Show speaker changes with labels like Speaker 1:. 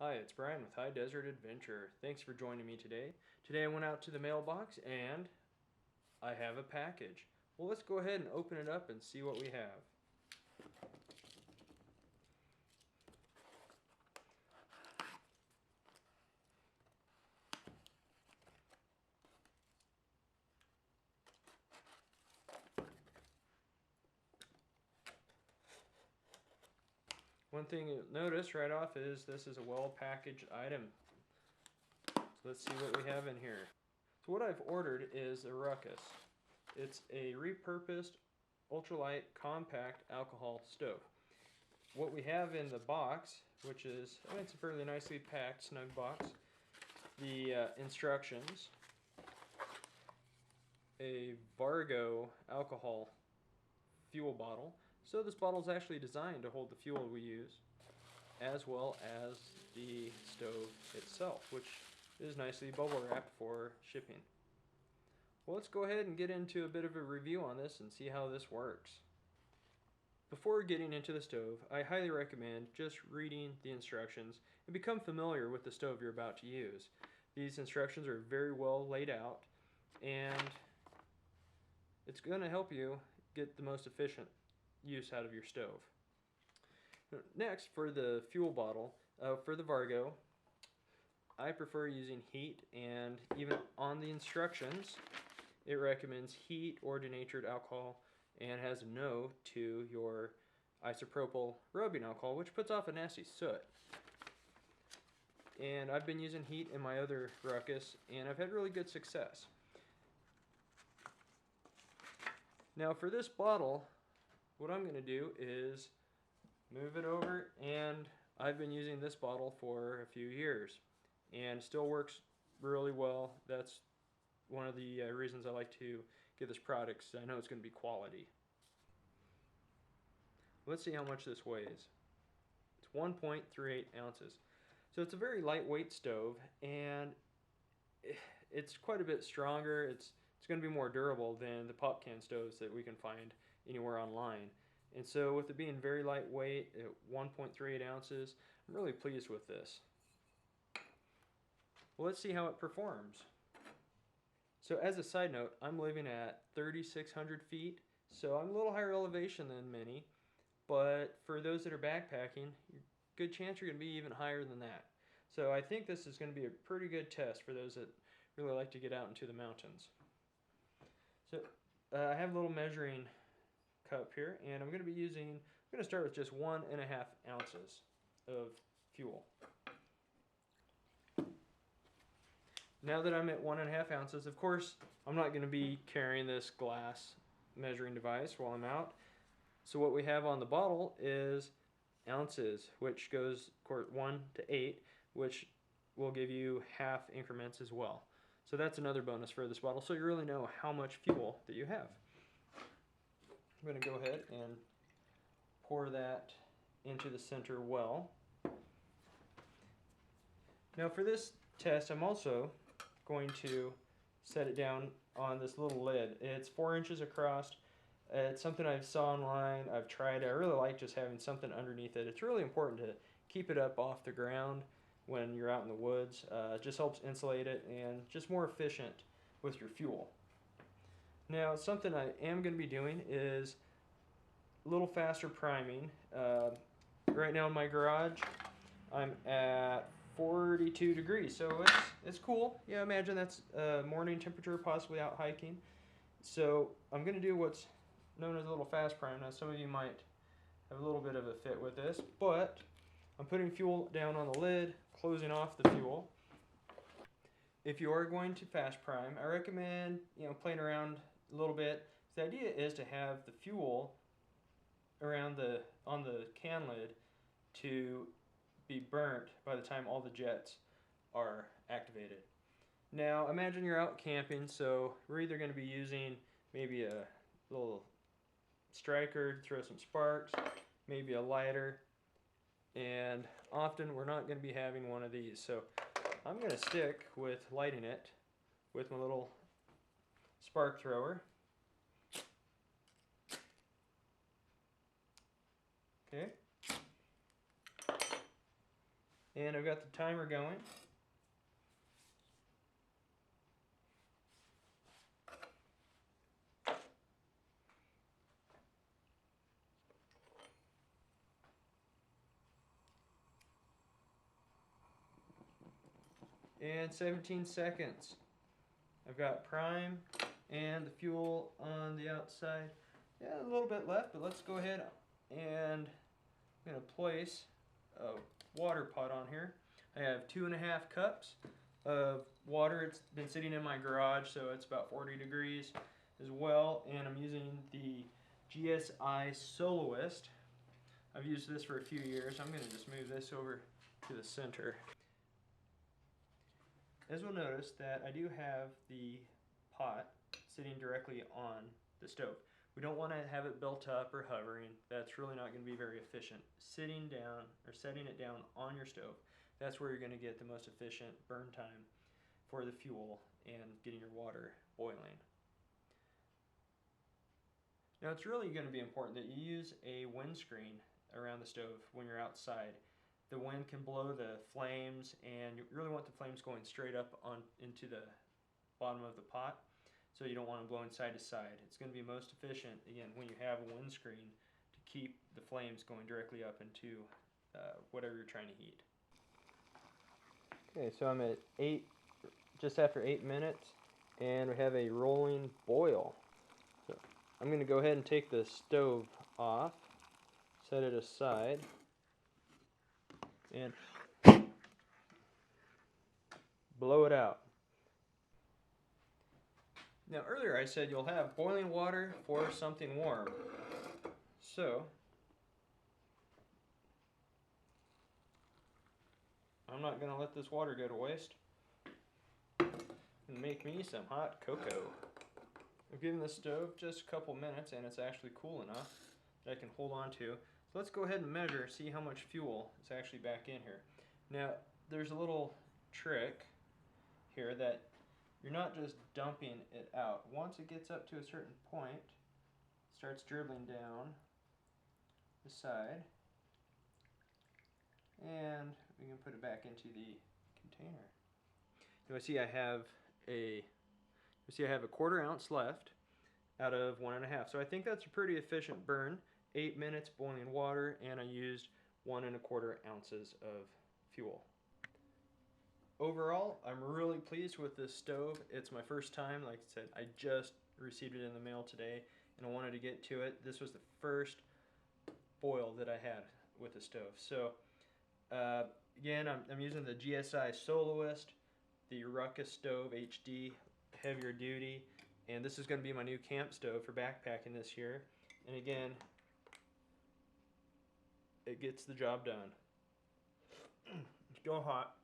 Speaker 1: Hi, it's Brian with High Desert Adventure. Thanks for joining me today. Today I went out to the mailbox and I have a package. Well, let's go ahead and open it up and see what we have. One thing you'll notice right off is this is a well-packaged item. So let's see what we have in here. So what I've ordered is a RUCAS. It's a repurposed ultralight compact alcohol stove. What we have in the box, which is, it's a fairly nicely packed, snug box, the instructions, a Vargo alcohol fuel bottle. So this bottle is actually designed to hold the fuel we use, as well as the stove itself, which is nicely bubble wrapped for shipping. Well, let's go ahead and get into a bit of a review on this and see how this works. Before getting into the stove, I highly recommend just reading the instructions and become familiar with the stove you're about to use. These instructions are very well laid out, and it's going to help you get the most efficient use out of your stove. Next, for the fuel bottle, for the Vargo, I prefer using heat, and even on the instructions, it recommends heat or denatured alcohol and has a no to your isopropyl rubbing alcohol, which puts off a nasty soot. And I've been using heat in my other RUCAS, and I've had really good success. Now for this bottle, what I'm going to do is move it over, and I've been using this bottle for a few years and it still works really well. That's one of the reasons I like to get this product, because I know it's going to be quality. Let's see how much this weighs. It's 1.38 ounces. So it's a very lightweight stove, and it's quite a bit stronger. It's going to be more durable than the pop can stoves that we can find anywhere online. And so with it being very lightweight at 1.38 ounces, I'm really pleased with this. Well, let's see how it performs. So as a side note, I'm living at 3,600 feet, so I'm a little higher elevation than many, but for those that are backpacking, good chance you're going to be even higher than that. So I think this is going to be a pretty good test for those that really like to get out into the mountains. So I have a little measuring cup here, and I'm going to start with just 1.5 ounces of fuel. Now that I'm at 1.5 ounces, of course, I'm not going to be carrying this glass measuring device while I'm out. So what we have on the bottle is ounces, which goes 1 to 8, which will give you half increments as well. So that's another bonus for this bottle, so you really know how much fuel that you have. I'm going to go ahead and pour that into the center well. Now for this test, I'm also going to set it down on this little lid. It's 4 inches across. It's something I saw online. I've tried it. I really like just having something underneath it. It's really important to keep it up off the ground when you're out in the woods. It just helps insulate it and just more efficient with your fuel. Now something I am going to be doing is a little faster priming. Right now in my garage, I'm at 42 degrees, so it's cool. Yeah, imagine that's morning temperature, possibly out hiking. So I'm going to do what's known as a little fast prime. Now some of you might have a little bit of a fit with this, but I'm putting fuel down on the lid, closing off the fuel. If you are going to fast prime, I recommend playing around a little bit. The idea is to have the fuel around on the can lid to be burnt by the time all the jets are activated. Now imagine you're out camping, so we're either going to be using maybe a little striker to throw some sparks, maybe a lighter, and often we're not going to be having one of these. So I'm going to stick with lighting it with my little spark thrower. Okay. And I've got the timer going. And 17 seconds. I've got prime and the fuel on the outside. Yeah, a little bit left, but let's go ahead and I'm going to place a water pot on here. I have 2.5 cups of water. It's been sitting in my garage, so it's about 40 degrees as well. And I'm using the GSI Soloist. I've used this for a few years. I'm going to just move this over to the center. As we'll notice that I do have the pot sitting directly on the stove. We don't want to have it built up or hovering. That's really not going to be very efficient. Sitting down or setting it down on your stove, that's where you're going to get the most efficient burn time for the fuel and getting your water boiling. Now it's really going to be important that you use a windscreen around the stove when you're outside. The wind can blow the flames, and you really want the flames going straight up on into the bottom of the pot, so you don't want them blowing side to side. It's going to be most efficient, again, when you have a windscreen to keep the flames going directly up into whatever you're trying to heat. Okay, so I'm at just after 8 minutes, and we have a rolling boil. So I'm going to go ahead and take the stove off, set it aside, and blow it out. Now earlier I said you'll have boiling water for something warm. So I'm not going to let this water go to waste and make me some hot cocoa. I've given the stove just a couple minutes and it's actually cool enough that I can hold on to. So let's go ahead and measure, see how much fuel is actually back in here. Now there's a little trick here that you're not just dumping it out. Once it gets up to a certain point, it starts dribbling down the side, and we can put it back into the container. Now see I have a 1/4 ounce left out of 1.5. So I think that's a pretty efficient burn. 8 minutes boiling water, and I used 1.25 ounces of fuel. Overall, I'm really pleased with this stove. It's my first time. Like I said, I just received it in the mail today, and I wanted to get to it. This was the first boil that I had with the stove. So again, I'm using the GSI Soloist, the RUCAS.Stove HD, heavier duty, and this is going to be my new camp stove for backpacking this year. And again, it gets the job done. It's still hot.